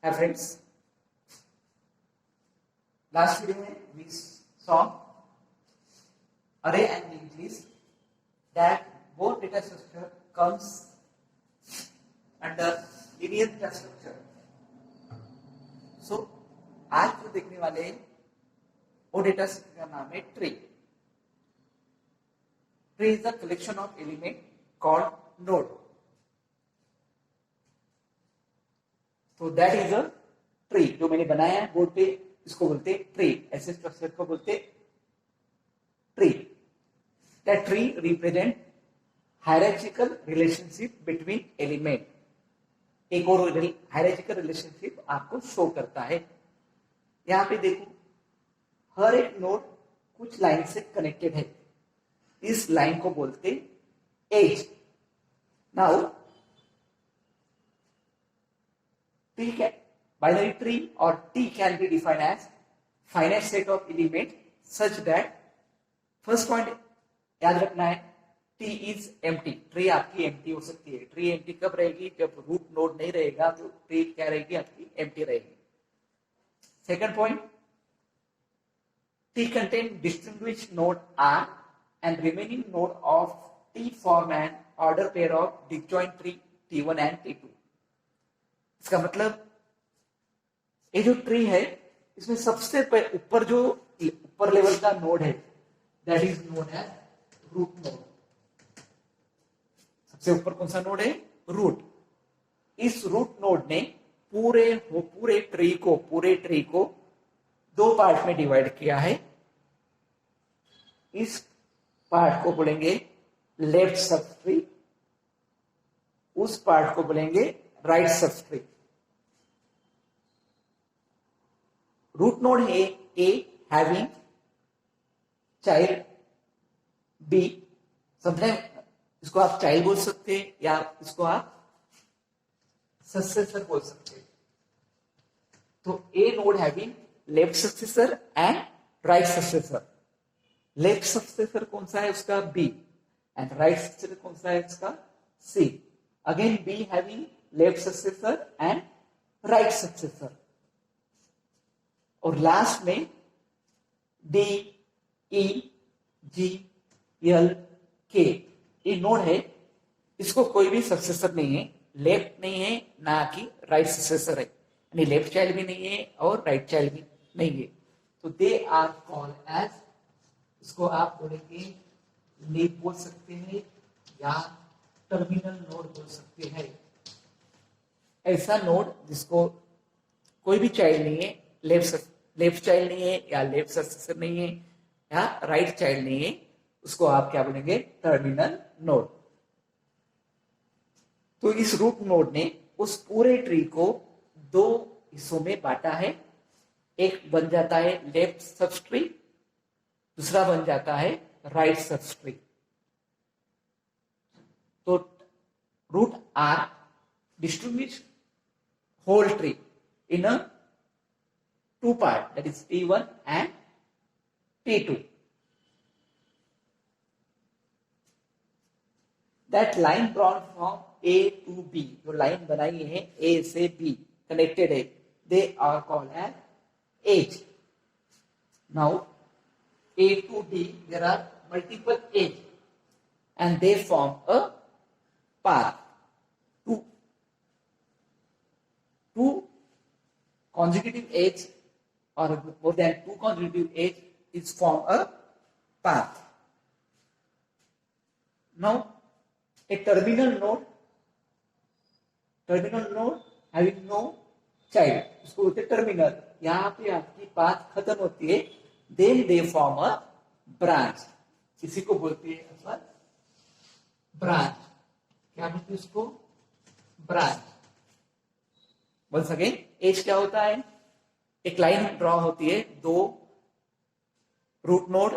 Hi friends, last video में we saw array and linked list that both data structure comes under linear data structure. So आज जो देखने वाले हैं वो डेटा स्ट्रक्चर का नाम है tree. Tree is a collection of element called node. So that is a tree जो मैंने बनाया है बोर्ड पे, इसको बोलते हैं ट्री. ऐसे स्ट्रक्चर को बोलते हैं tree. That tree represent hierarchical relationship between element. एक और hierarchical relationship आपको शो करता है. यहाँ पे देखो हर एक नोड कुछ लाइन से कनेक्टेड है. इस लाइन को बोलते as. Now T can binary tree or T can be defined as finite set of element such that first point याद रखना है T is empty. ट्री आपकी empty हो सकती है. ट्री empty कब रहेगी? जब रूट नोड नहीं रहेगा तो ट्री क्या रहेगी? आपकी empty रहेगी. Second point T contain distinguished node R and remaining node of T form an order pair of disjoint tree T1 and T2. इसका मतलब ये जो ट्री है इसमें सबसे ऊपर जो ऊपर लेवल का नोड है that is known as root node. सबसे ऊपर कौन सा नोड है? रूट. इस रूट नोड ने पूरे ट्री को दो पार्ट में डिवाइड किया है. इस पार्ट को बोलेंगे लेफ्ट सब ट्री, उस पार्ट को बोलेंगे right sub tree. Root node है ए हैविंग चाइल्ड बी. समझे? इसको आप चाइल्ड बोल सकते हैं या इसको आप सक्सेसर बोल सकते हैं. तो a node having left successor and right successor. Left successor कौन सा है? उसका बी. एंड राइट सक्सेसर कौन सा है? उसका C. Again B having left successor and right successor. और लास्ट में डी ई जी एल के ये नोड है. इसको कोई भी सक्सेसर नहीं है, लेफ्ट नहीं है ना कि राइट सक्सेसर है. यानी लेफ्ट चाइल्ड भी नहीं है और राइट चाइल्ड भी नहीं है. तो दे आर कॉल्ड एज, इसको आप बोलेंगे लीफ बोल सकते हैं या टर्मिनल नोड बोल सकते हैं. ऐसा नोड जिसको कोई भी चाइल्ड नहीं है, लेफ्ट चाइल्ड नहीं है या लेफ्ट सक्सेसर नहीं है या राइट चाइल्ड नहीं है, उसको आप क्या बोलेंगे? Terminal node. तो इस रूट नोड ने उस पूरे ट्री को दो हिस्सों में बांटा है. एक बन जाता है लेफ्ट सब ट्री, दूसरा बन जाता है राइट सब ट्री. तो root are distribute whole tree in a two part, that is T1 and T2. That line drawn from A to B, जो लाइन बनाई है A से B connected है, they are called as edge. Now A to D there are multiple edge and they form a path. Two consecutive edge or more than two consecutive edge is form a path. Now a terminal node having no child, उसको बोलते हैं terminal. यहाँ पे आपकी path खत्म होती है, then they form a branch. इसी को बोलते हैं अपन ब्रांच. क्या बोलते हैं उसको? ब्रांच. बोल सके एज क्या होता है? एक लाइन ड्रॉ होती है, दो रूट नोड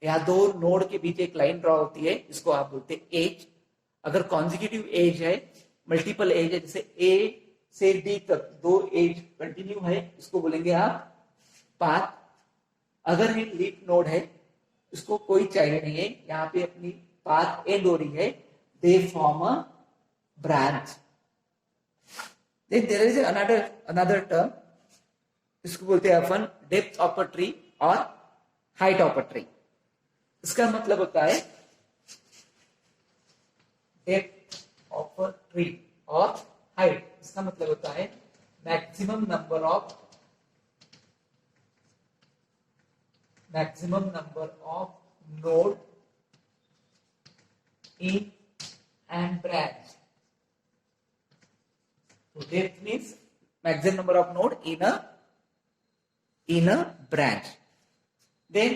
या दो नोड के बीच एक लाइन ड्रॉ होती है, इसको आप बोलते हैं एज. अगर कॉन्जिक्यूटिव एज है, मल्टीपल एज है, जैसे ए से डी तक दो एज कंटिन्यू है, इसको बोलेंगे आप पाथ. अगर ये लीफ नोड है, इसको कोई चाइल्ड नहीं है, यहाँ पे अपनी पाथ एंड हो रही है, they form a branch. Then there is another term, इसको बोलते हैं अपन डेप्थ ऑफ अ ट्री और हाइट ऑफ अ ट्री। इसका मतलब होता है डेप्थ ऑफ अ ट्री और हाइट, इसका मतलब होता है maximum number of node in and branch. So depth means maximum number of node in a branch. Then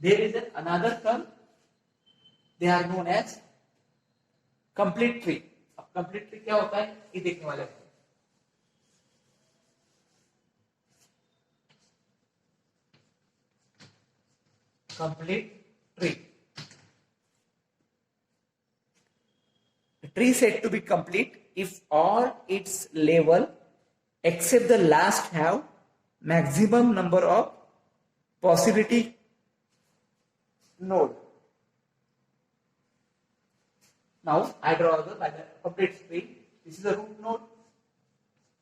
there is another term, they are known as complete tree। अब complete tree क्या होता है ये देखने वाले हैं। Complete tree, the tree said to be complete if all its level except the last have maximum number of possibility node। Now I draw the complete tree. This is a root node,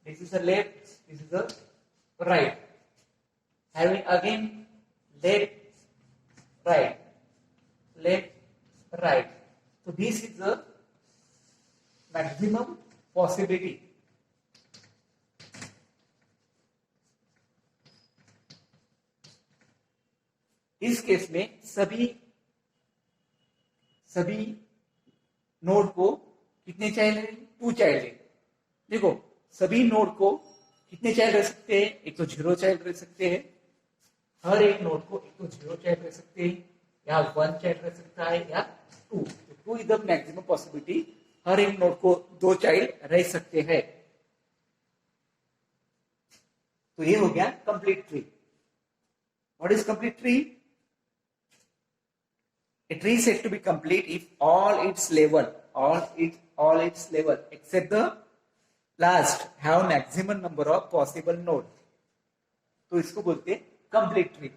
this is a left, this is a right, having again left, right, so this is the maximum possibility। इस case में सभी node को कितने child है, 2 child है। देखो सभी node को कितने चाइल्ड रह सकते हैं, एक तो 0 चाइल्ड रह सकते हैं, हर एक नोड को एक तो 0 चाइल्ड रह सकते हैं या 1 चाइल्ड रह सकता है या 2। 2 इज द मैक्सिमम पॉसिबिलिटी, हर एक नोड को 2 चाइल्ड रह सकते हैं। तो ये हो गया complete tree. What is complete tree? A tree is said to be complete if all its level except the last have maximum number of possible node। तो इसको बोलते हैं complete tree।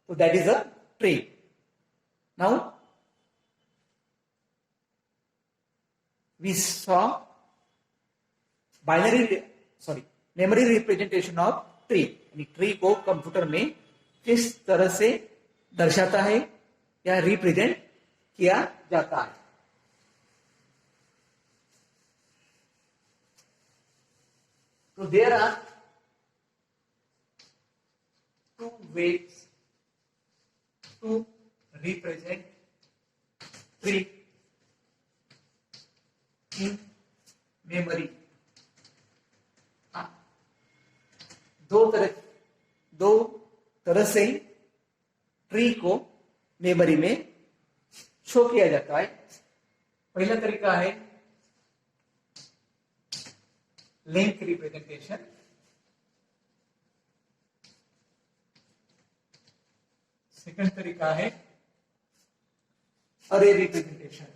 So that is a tree। Now we saw memory representation of tree। यानी tree को computer में किस तरह से दर्शाता है या रिप्रेजेंट किया जाता है। तो there are 2 ways to represent tree in memory। दो तरह से ट्री को मेमोरी में शो किया जाता है। पहला तरीका है लिंक रिप्रेजेंटेशन, सेकंड तरीका है अरे रिप्रेजेंटेशन।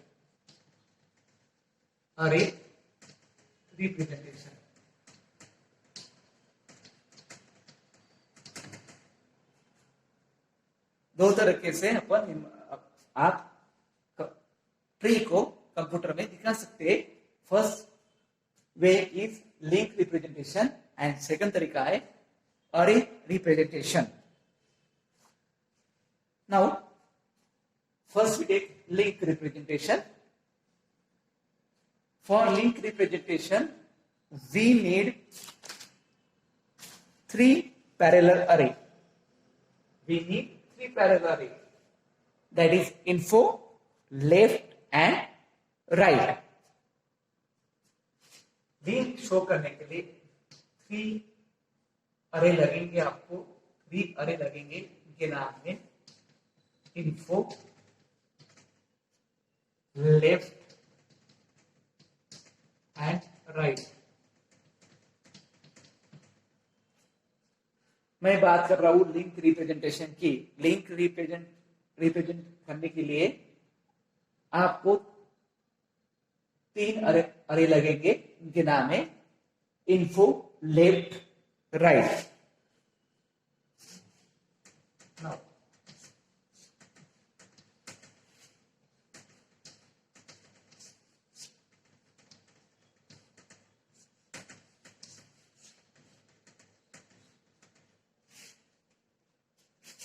दो तरीके से आप ट्री को कंप्यूटर में दिखा सकते हैं। First way is link representation and second तरीका है array representation. Now first we take link representation. For link representation we need 3 parallel array। We need 3 parallel array, that is info, left and right। Link show करने के लिए 3 अरे लगेंगे, आपको 3 अरे लगेंगे। इनके नाम है info, left and right। मैं बात कर रहा हूं लिंक रिप्रेजेंटेशन की। लिंक रिप्रेजेंट करने के लिए आपको 3 अरे लगेंगे। इनके नाम है info, left, right.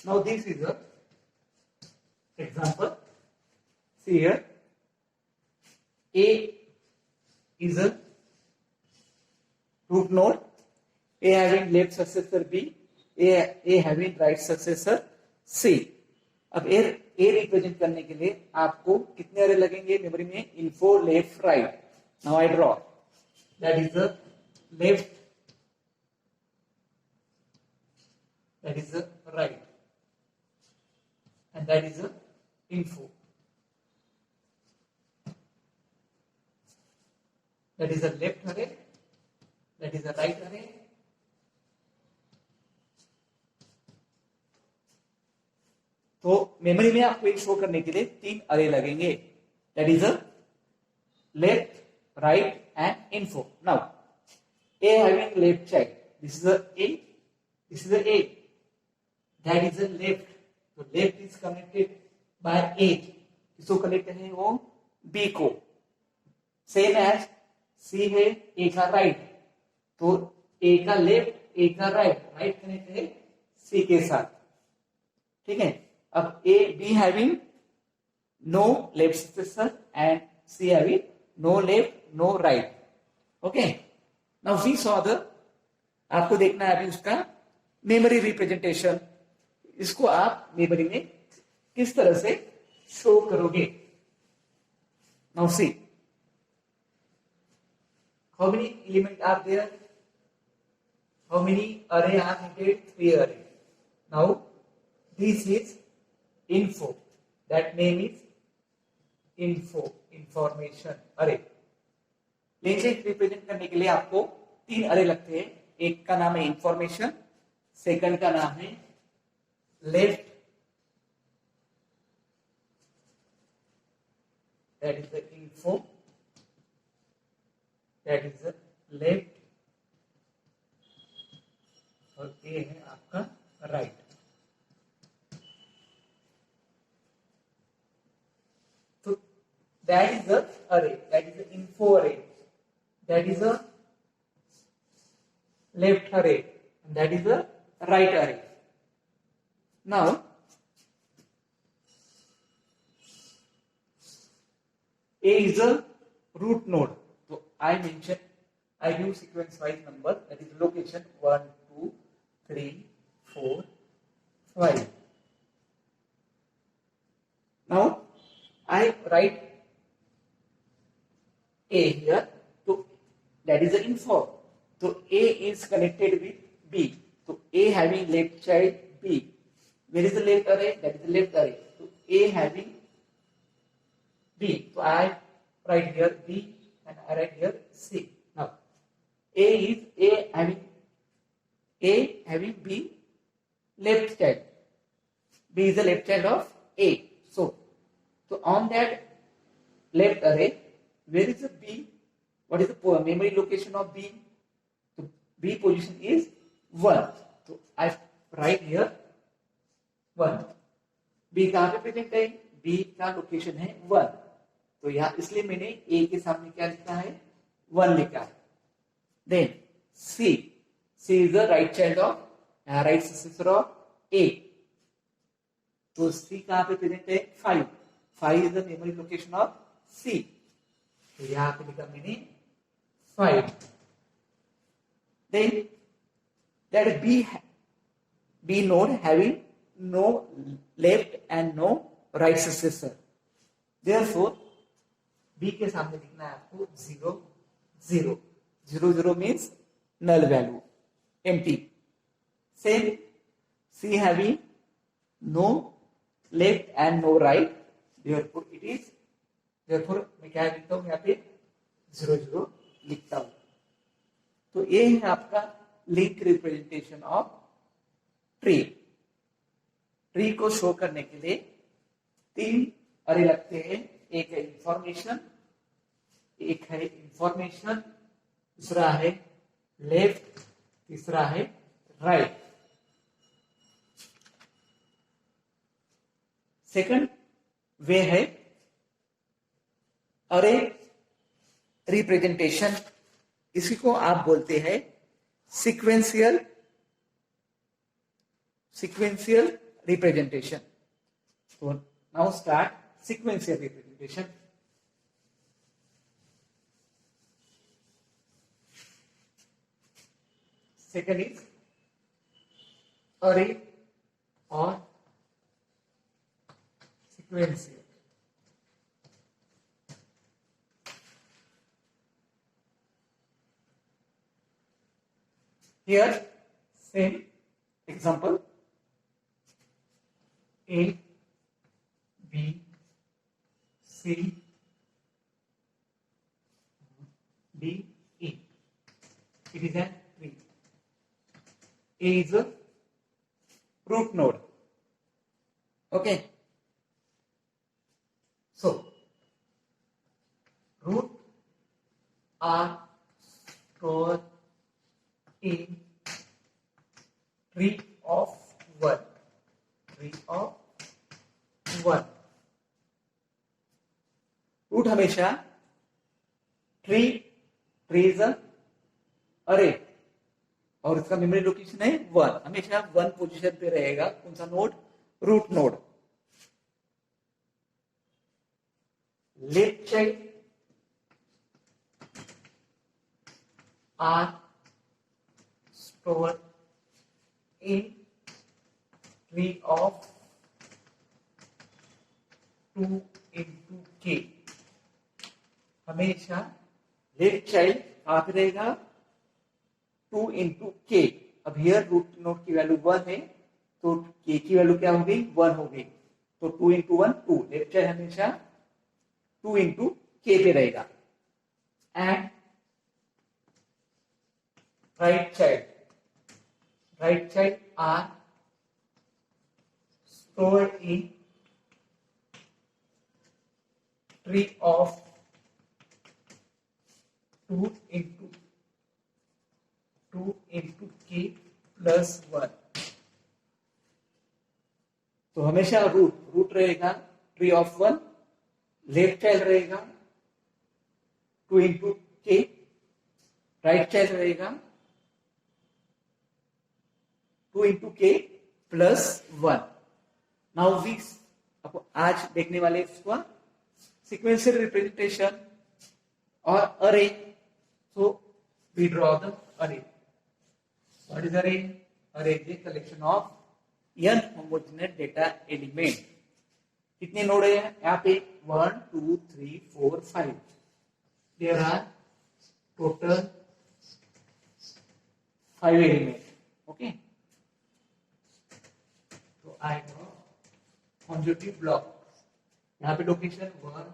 Now this is a example. See here, A is a root node, A having left successor B, A having right successor C. अब ए रिप्रेजेंट करने के लिए आपको कितने अरे लगेंगे मेमोरी में? Info, left, right. Now I draw that is the left, that is the right, and that is the info, that is the left array, that is the right array, तो memory में आपको show करने के लिए 3 अरे लगेंगे, that is the left, right and info. Now A having left child, this is the A, this is the A, that is the left. तो left is connected by A. किसको connect है? वो B को. Same as C है A का right, तो A का left, A का राइट, राइट कनेक्ट है C के साथ. ठीक है. अब A B having no left successor and C having no left, no right. Okay. Now we saw the, आपको देखना है अभी उसका मेमोरी रिप्रेजेंटेशन. इसको आप मेमोरी में किस तरह से शो करोगे? Now see how many element are there, how many array are needed? 3 array. Now this is info, that name is info, information array. लेंसेज रिप्रेजेंट करने के लिए आपको 3 अरे लगते हैं. एक का नाम है इंफॉर्मेशन, सेकंड का नाम है left, that is the info, that is the left, और ये है आपका राइट. तो that is the array, that is the info array, that is the left array, and that is the right array. Now A is the root node. So I mentioned, I give sequence wise number, that is location 1, 2, 3, 4, 5. Now I write A here, so that is the info. So A is connected with B. So A having left child B. Where is the left array? That is the left array. So A having B. So I write here B and I write here C. Now A having B left child. B is the left child of A. So on that left array, where is the B? What is the memory location of B? So B position is 1. So I write here 1. B कहाँ पे present है? B का location है 1. तो यहाँ इसलिए मैंने A के सामने क्या लिखा है? 1 लिखा है. Then C is the right child of right successor of A. तो C कहाँ पे प्रेजेंट है? 5. 5 is the memory location of C. तो यहाँ पे लिखा मैंने 5. Then that B node having no left and no right successor. Therefore B के सामने लिखना है आपको 0, 0. 0, 0 means null value, empty. Same C having no left and no right. Therefore मैं क्या लिखता हूँ यहाँ पे? 0, 0 लिखता हूँ. तो ये है आपका link representation of tree. Tree को शो करने के लिए 3 अरे लगते हैं. एक है इंफॉर्मेशन, दूसरा है लेफ्ट, तीसरा है राइट. सेकंड वे है अरे रिप्रेजेंटेशन. इसी को आप बोलते हैं sequential representation. So now start sequential representation. Second is array or sequential. Here, same example. A, B, C, D, E. It is a tree. A is a root node. Okay. So, root are stored in tree of 1. Tree of 1. Root हमेशा tree is अरे और इसका memory location है 1. हमेशा 1 position पे रहेगा. कौन सा node? Root node. Left child are stored in tree of 2 into k. हमेशा लेफ्ट चाइल्ड कहां पे रहेगा? 2 into k. अब हियर रूट नोड की वैल्यू 1 है तो k की वैल्यू क्या हो गई? 1 हो गई. तो 2 into 1 2. लेफ्ट चाइल्ड हमेशा 2 into k पे रहेगा. And right child are stored in tree of 2 into k plus 1. तो हमेशा रूट रहेगा ट्री ऑफ 1. लेफ्ट चाइल्ड रहेगा 2 into k. राइट चाइल्ड रहेगा 2 into k plus 1. Now we आज देखने वाले इसको सीक्वेंशियल रिप्रेजेंटेशन और array. So we draw the array. What is array? Array is the collection of n homogeneous data element. कितने node है यहाँ पे? 1 2 3 4 5. There are total 5 element. Okay. तो आई ड्रॉ कॉन्जुगेटिव ब्लॉक. यहाँ पे location 1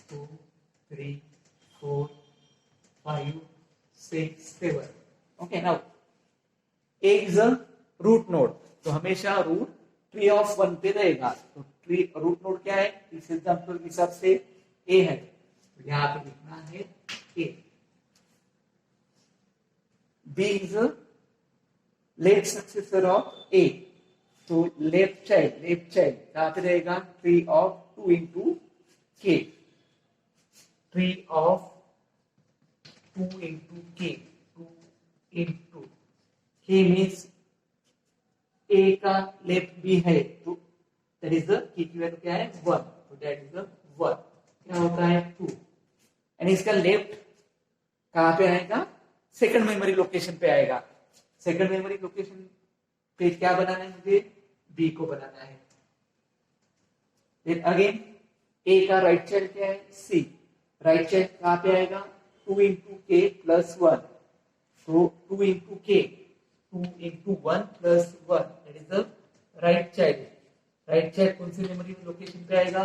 2 3 4 5 6 7. Okay. Now A is a root node. तो हमेशा root tree of 1 पे रहेगा. तो ट्री रूट नोड क्या है? इस एग्जांपल के हिसाब से A है. तो यहाँ पे लिखना है A. B is a left successor of A. तो लेफ्ट चाइल्ड कहां पे रहेगा? Tree of 2 into k. Tree of 2 into k. 2 into k means a का लेफ्ट b है तो दैट इज द k की वैल्यू क्या है? 1. तो दैट इज द 1. क्या होता है? 2. एंड इसका लेफ्ट कहां पे आएगा? सेकंड मेमोरी लोकेशन पे आएगा. सेकंड मेमोरी लोकेशन पे क्या बनाना है मुझे? b को बनाना है. देन अगेन a का राइट चाइल्ड क्या है? c. राइट चाइल्ड कहां पे आएगा? 2 into k plus 1. तो 2 into k 2 into 1 plus 1 that is the right child. Right child कौन सी मेमोरी लोकेशन पे आएगा?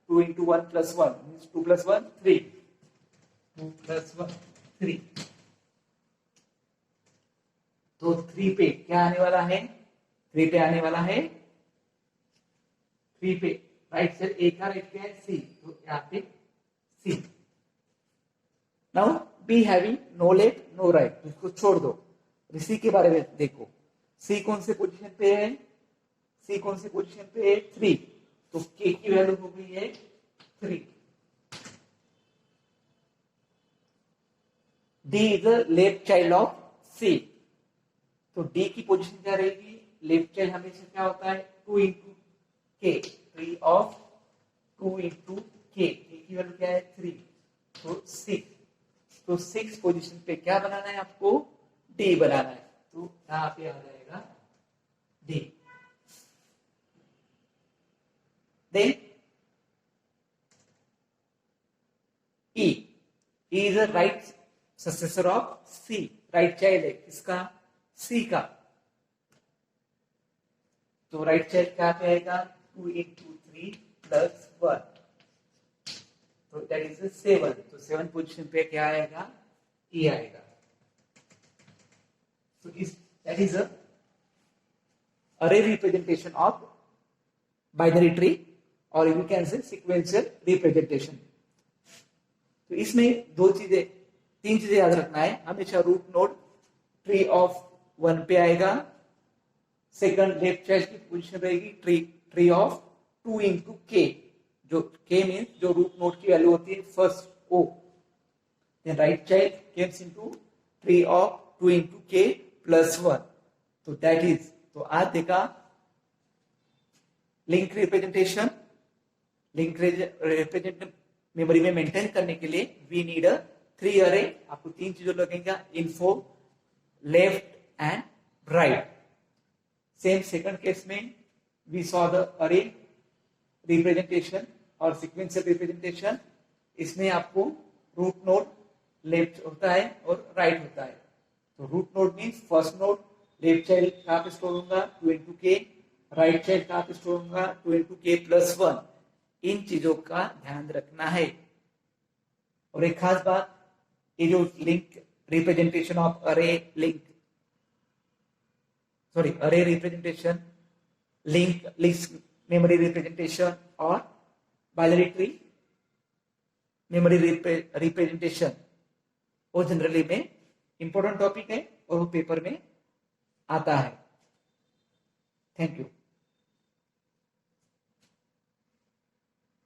2 into 1 plus 1 means 2 plus 1 3. 2 plus 1 3. तो 3 पे क्या आने वाला है? 3 पे आने वाला है 3 पे राइट साइड ए का राइट क्या है? सी. तो यहाँ पे C. Now B having no left no right. इसको छोड़ दो. सी के बारे में देखो. सी कौन से पोजीशन पे है? सी कौन से पोजीशन पे है? 3. तो के की वैल्यू हो गई है 3. D is the left child of C. तो डी की पोजीशन क्या रहेगी? लेफ्ट चाइल्ड हमेशा क्या होता है? 2 into के, ट्री ऑफ 2 इंटू के की वैल्यू क्या है 3, तो 6, तो 6 पोजीशन पे क्या बनाना है आपको, डी बनाना है, तो यहाँ पे आ जाएगा D. Then E is a right successor of C, right child है किसका, C का, तो राइट चाइल्ड क्या पे आएगा 2 इंटू 3 प्लस 1, तो दैट इज 7, तो 7 पोजीशन पे क्या आएगा, E आएगा। So that is a array representation of binary tree or we can say sequential representation। तो इसमें तीन चीजें याद रखना है, हमेशा रूट नोड ट्री ऑफ 1 पे आएगा, सेकंड लेफ्ट चाइल्ड की पोजीशन रहेगी ट्री ऑफ 2 इंटू के, जो के मीन्स जो रूट नोड की वैल्यू होती है first O, then right child comes into tree of 2 into K plus 1, तो दैट इज, तो आज देखा लिंक रिप्रेजेंटेशन, मेमोरी में मेंटेन करने के लिए वी नीड अ 3 अरे, आपको 3 चीजों लगेगा, info, left and right. Same second case में वी सॉ द अरे रिप्रेजेंटेशन और सीक्वेंशियल रिप्रेजेंटेशन, इसमें आपको रूट नोड लेफ्ट होता है और राइट होता है, तो root node means first node, left child कहां पे स्टोर होगा 2 इंटू के, राइट चाइल्ड कहां पे स्टोर होगा 2 इंटू के प्लस 1, इन चीजों का ध्यान रखना है। और एक खास बात, ये जो लिंक रिप्रेजेंटेशन ऑफ अरे लिंक, सॉरी अरे representation, link list memory representation और बाइनरी ट्री मेमोरी रिप्रेजेंटेशन, वो जनरली में इंपॉर्टेंट टॉपिक है और वो पेपर में आता है। Thank you.